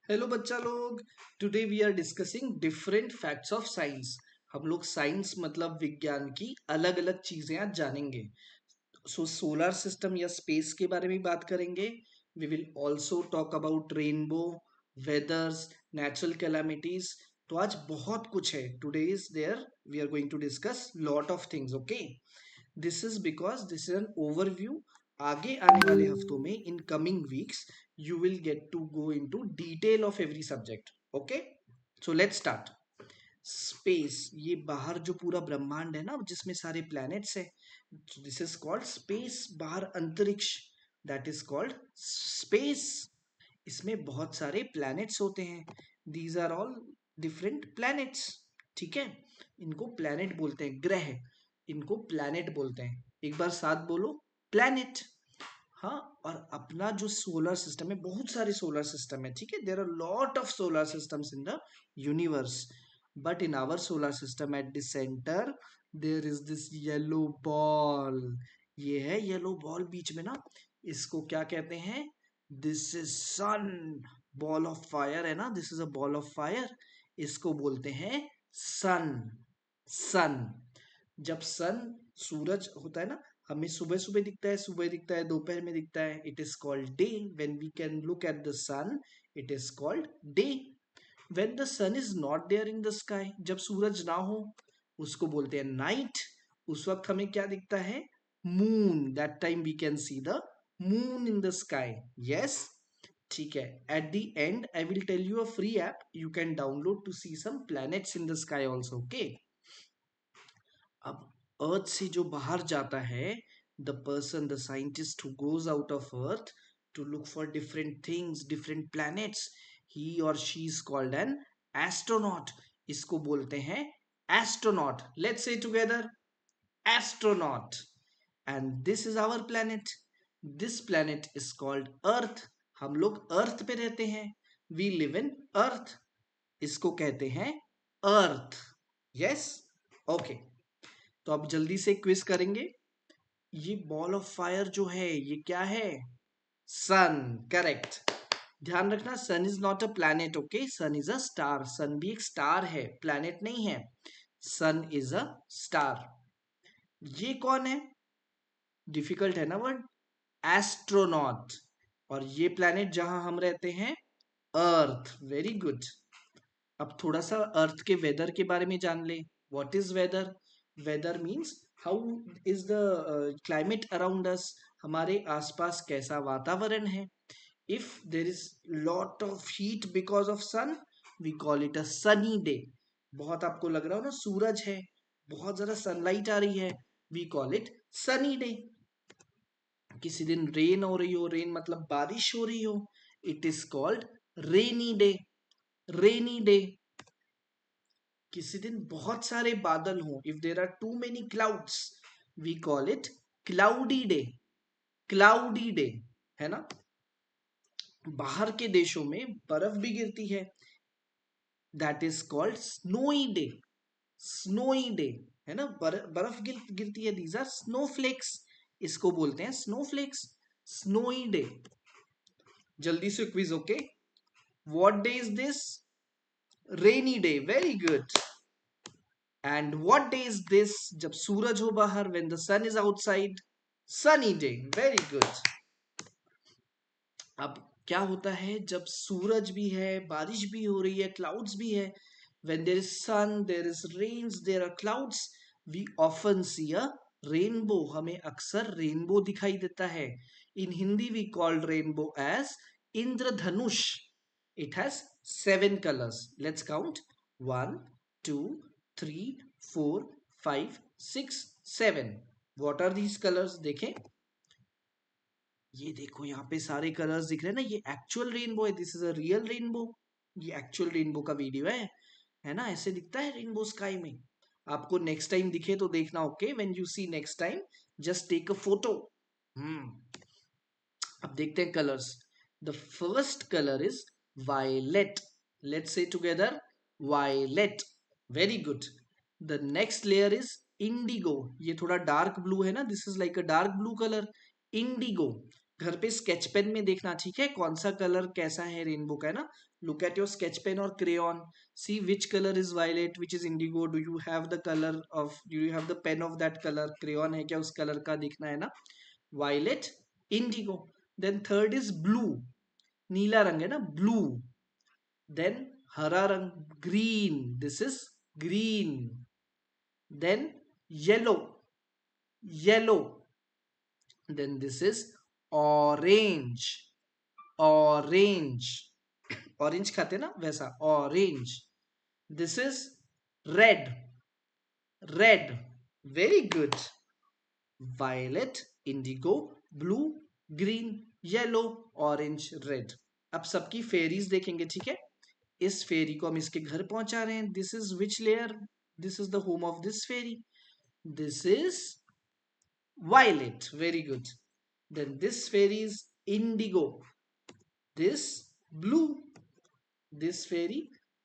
Hello बच्चा लोग। Today we are discussing different facts of science. हम लोग साइंस मतलब विज्ञान की अलग अलग चीजें आज जानेंगे। सोलर सिस्टम या स्पेस के बारे में बात करेंगे। We will also talk about rainbow, weathers, natural calamities. तो आज बहुत कुछ है। Today is there we are going to discuss lot of things. Okay, this is because this is an overview. आगे आने वाले हफ्तों में in coming weeks you will get to go into detail of every subject. Okay, so let's start. Space, ये बाहर जो पूरा ब्रह्मांड है ना जिसमें सारे प्लैनेट्स है, दिस इज कॉल्ड स्पेस। बाहर अंतरिक्ष, दैट इज कॉल्ड स्पेस। इसमें बहुत सारे प्लैनेट्स होते हैं। These are all different planets. ठीक है, इनको प्लैनेट बोलते हैं, ग्रह। इनको प्लैनेट बोलते हैं। एक बार साथ बोलो, प्लैनेट। हाँ, और अपना जो सोलर सिस्टम है, बहुत सारे सोलर सिस्टम है। ठीक है, there are lot of solar systems in the universe, but in our solar system at the centre there is this yellow ball. ये है येलो बॉल बीच में ना, इसको क्या कहते हैं? This is sun. Ball of fire है ना, this is a ball of fire. इसको बोलते हैं सन। सन। जब सन, सूरज होता है ना, हमें सुबह सुबह दिखता है, सुबह दिखता है, दोपहर में दिखता है, it is called day. When we can look at the sun, it is called day. When the sun is not there in the sky, जब सूरज ना हो, उसको बोलते हैं नाइट। उस वक्त हमें क्या दिखता है? Moon. That time we can see the moon in the sky. Yes, ठीक है। At the end I will tell you a free app you can download to see some planets in the sky also. Okay, अब earth से जो बाहर जाता है, the person, the scientist who goes out of earth to look for different things, different planets, he और she is called an astronaut. इसको बोलते हैं astronaut. Let's say together, astronaut. And this is our planet. This planet is called earth. हम लोग earth पे रहते हैं। We live in earth. इसको कहते हैं अर्थ। Yes, okay. तो अब जल्दी से क्विज करेंगे। ये बॉल ऑफ फायर जो है, ये क्या है? सन। करेक्ट। ध्यान रखना, sun is not a planet. Okay, sun is a star. Sun भी एक स्टार है, प्लैनेट नहीं है। Sun is a star. ये कौन है? डिफिकल्ट है ना वर्ड, एस्ट्रोनॉट। और ये प्लैनेट जहां हम रहते हैं, अर्थ। Very good. अब थोड़ा सा अर्थ के वेदर के बारे में जान ले। What is weather? Weather means how is the climate around us. हमारे आसपास कैसा वातावरण है। If there is lot of heat because of sun, we call it a sunny day. बहुत आपको लग रहा हो ना, सूरज है, बहुत ज्यादा सनलाइट आ रही है, we call it sunny day. किसी दिन रेन हो रही हो, रेन मतलब बारिश हो रही हो, it is called rainy day. Rainy day. किसी दिन बहुत सारे बादल हों, if there are too many clouds, we call it cloudy day. Cloudy day, है ना। बाहर के देशों में बर्फ भी गिरती है, that is called snowy day. Snowy day, है ना, बर्फ गिरती है, दीज आर स्नोफ्लेक्स। इसको बोलते हैं स्नोफ्लेक्स। Snowy day. जल्दी से quiz. Okay, what day is this? Rainy day. Very good. And what day is this? जब सूरज हो बाहर, when the sun is outside, sunny day. Very good. अब क्या होता है जब सूरज भी है, बारिश भी हो रही है, क्लाउड्स भी है? When there is sun, there is rains, there are clouds, we often see a rainbow. हमें अक्सर रेनबो दिखाई देता है। In Hindi we called rainbow as indradhanush. It has 7 colors. Let's count. 1, 2, 3, 4, 5, 6, 7. What are these colors? देखें, ये देखो यहाँ पे सारे कलर्स दिख रहे हैं ना, ये एक्चुअल रेनबो है। This is a real rainbow. ये एक्चुअल रेनबो का वीडियो है ना। ऐसे दिखता है रेनबो स्काई में। आपको नेक्स्ट टाइम दिखे तो देखना। Okay, when you see next time, just take a photo. Hmm अब देखते हैं colours. The first colour is violet. Let's say together, violet. Very good. The next layer is indigo. ये थोड़ा डार्क ब्लू है ना, this is like a dark blue colour, indigo. घर पे sketch pen में देखना, ठीक है, कौन सा कलर कैसा है रेनबो का, है ना। Look at your sketch pen और crayon, see which colour is violet, which is indigo, do you have the colour of, do you have the pen of that colour, crayon है क्या उस colour का, दिखना है ना। Violet, indigo. Then third is blue, नीला रंग है ना, ब्लू। देन हरा रंग, green, this is green. Then yellow, yellow. Then this is orange, orange, orange खाते ना वैसा, orange. This is red, red, very good. Violet, indigo, blue, green, yellow, orange, red. अब सबकी फेरीज देखेंगे, ठीक है। इस फेरी को हम इसके घर पहुंचा रहे हैं, this is which layer, this is the home of this fairy, this is violet, very good. Then this fairy is indigo, this blue, this fairy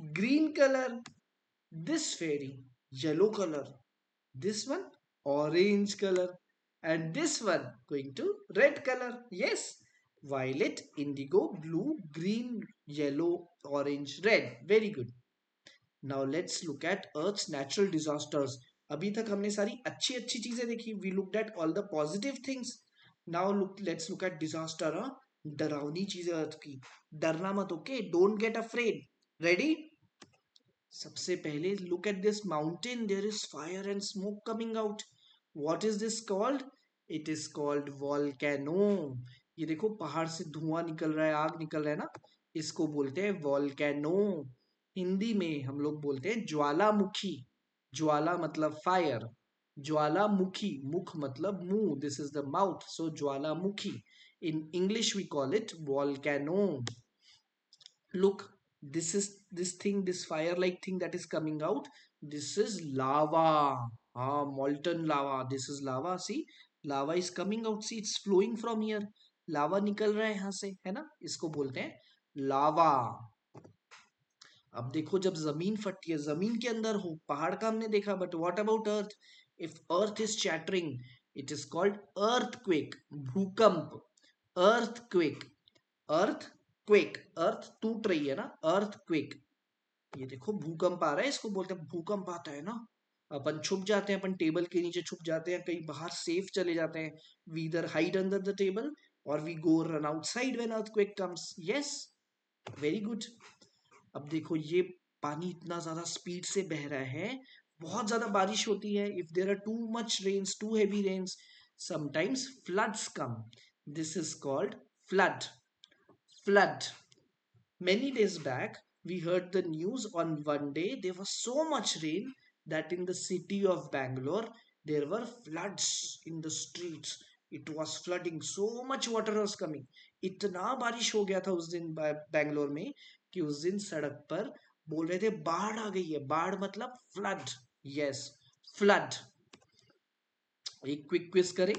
green color, this fairy yellow color, this one orange color, and this one going to red color. Yes, violet, indigo, blue, green, yellow, orange, red. Very good. Now let's look at Earth's natural disasters. अभी तक हमने सारी अच्छी अच्छी चीजें देखी. We looked at all the positive things. Now let's look at disaster. डरावनी चीजें अर्थ की. डरना मत, okay? Don't get afraid. Ready? सबसे पहले look at this mountain. There is fire and smoke coming out. What is this called? It is called volcano. ये देखो पहाड़ से धुआं निकल रहा है, आग निकल रहा है ना, इसको बोलते हैं वॉल्केनो. हिंदी में हम लोग बोलते हैं ज्वालामुखी. ज्वाला मतलब फायर, ज्वालामुखी, मुख मतलब मुंह, this is the mouth, so ज्वालामुखी. In English we call it volcano. Look, this thing, this fire like thing that is coming out, this is lava. Molten lava, this is lava. See, lava is coming out, see, it's flowing from here. Lava निकल रहा है यहाँ से, है ना, इसको बोलते हैं लावा. अब देखो, जब जमीन फटती है, जमीन के अंदर हो, पहाड़ का हमने देखा, but what about earth? If earth is chattering, it is called earthquake, भूकंप. अर्थक्वेक, अर्थ क्वेक, अर्थ टूट रही है ना, अर्थ क्वेक. ये देखो भूकंप आ रहा है, इसको बोलते हैं भूकंप आता है ना. अपन छुप जाते हैं, अपन टेबल के नीचे छुप जाते हैं, कहीं बाहर सेफ चले जाते हैं. वी इधर हाइड अंडर द टेबल और we go run outside when earthquake comes. Yes, very good. अब देखो, ये पानी इतना ज्यादा स्पीड से बह रहा है, बहुत ज्यादा बारिश होती है. If there are too much rains, too heavy rains, sometimes floods come. This is called flood, flood. Many days back, we heard the news. On one day there was so much rain that in the city of Bangalore there were floods in the streets. It was flooding, so much water was coming. इतना बारिश हो गया था उस दिन बैंगलोर में कि उस दिन सड़क पर बोल रहे थे बाढ़ आ गई है. बाढ़ मतलब फ्लड. Yes, flood. एक क्विक क्विज करें.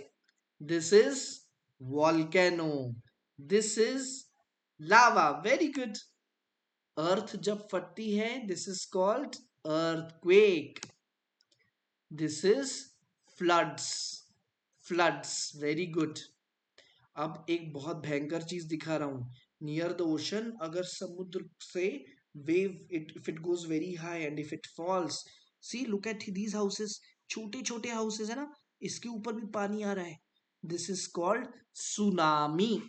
This is volcano, this is lava. Very good. Earth जब फटती है, this is called earthquake. This is floods, floods. Very good. अब एक बहुत भयंकर चीज दिखा रहा हूं. नियर द ओशन, अगर समुद्र से wave, if it goes very high and if it falls, see look at these houses, छोटे छोटे हाउसेस है ना, इसके ऊपर भी पानी आ रहा है. This is called tsunami,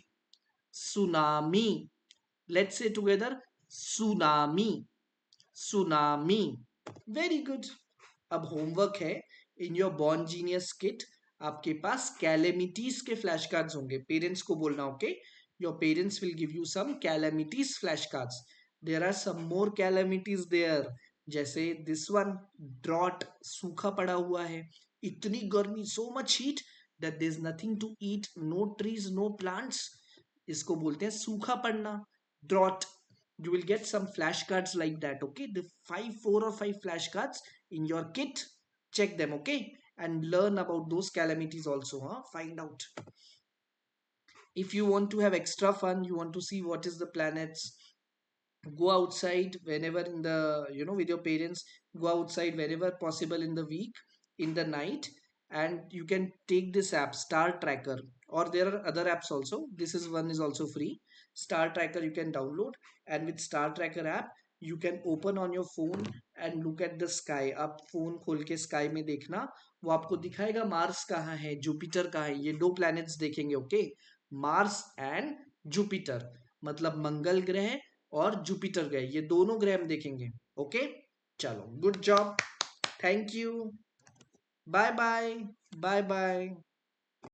tsunami. Let's say together, tsunami, tsunami. Very good. अब होमवर्क है. In your born genius kit आपके पास कैलेमिटीज के फ्लैश कार्ड्स होंगे. पेरेंट्स को बोलना, okay, your parents will give you some calamities flash cards. There are some more calamities there, जैसे this one, drought, सूखा पड़ा हुआ है, इतनी गर्मी, so much heat that there is nothing to eat, no trees, know plants, इसको बोलते हैं सूखा पड़ना, drought. You will get some flashcards like that, okay? The 4 or 5 flashcards in your kit. Check them, okay? And learn about those calamities also, huh? Find out. If you want to have extra fun, you want to see what is the planets, go outside whenever in the, with your parents, go outside whenever possible in the week, in the night, and you can take this app, Star Tracker. or there are other apps also. This is one is also free. Star Tracker you can download, and with Star Tracker app you can open on your phone and look at the sky. आप phone खोल के sky में देखना, वो आपको दिखाएगा Mars कहाँ है, जुपिटर कहाँ है, ये दो प्लैनेट्स देखेंगे. ओके, मार्स एंड जुपिटर, मतलब मंगल ग्रह और जुपिटर ग्रह, ये दोनों ग्रह हम देखेंगे. ओके, चलो, good job, thank you, bye bye, bye bye.